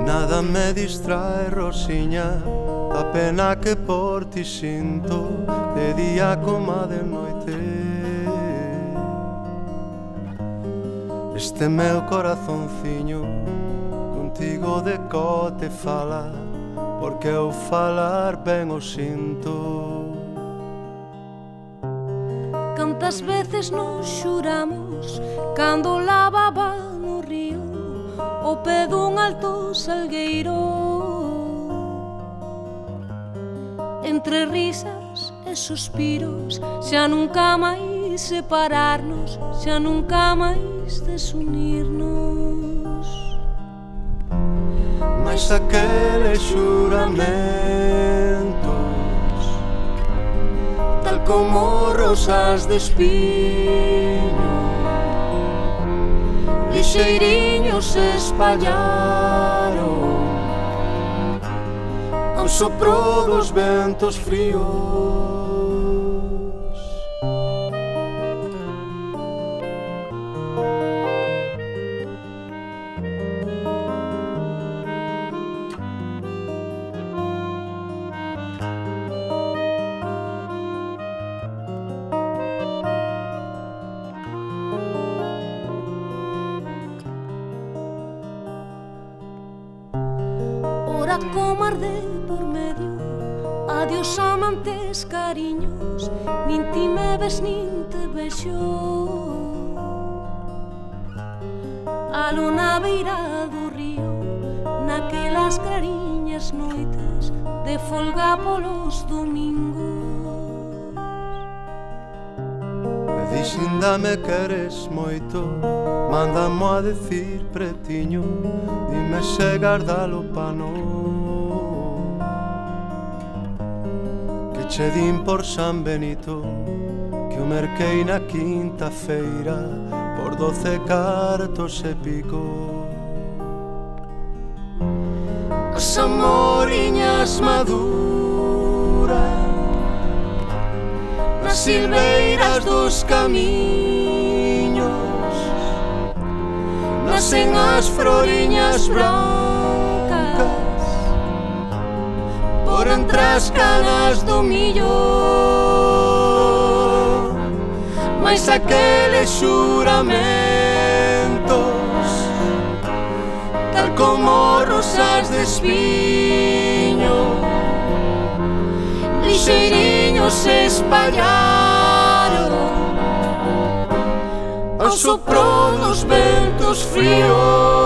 Nada me distrae, Rosiña, a pena que por ti sinto, de día como de noite. Este meu corazonciño contigo de cote fala, porque eu falar ben o sinto. Cantas veces nos xuramos cando lavaba no río o pé dun alto salgueiro. Entre risas e suspiros, xa nunca máis separarnos, xa nunca máis desunirnos. Mais aqueles xuramentos, tal como rosas de espinho, lixeiriños se espallaron ao sopro dos ventos fríos. Ora como arde por medio, adiós amantes cariños, nin ti me ves nin te vexo. Alo na beira do río, naquelas clariñas noites de folga polos domingos. Me dixen dame queres moito, mándamo a decir pretiño, dime se gardalo pa non. Que che din por San Benito, que o merquei na quinta feira por 12 cartos e pico. As amoriñas maduras nas silveiras dos camiños, nacen as floriñas brancas por entre as canas do millo. Mais aqueles xuramentos, tal como rosas de espinho, lixeiriños se espallaron ao sopro dos ventos fríos.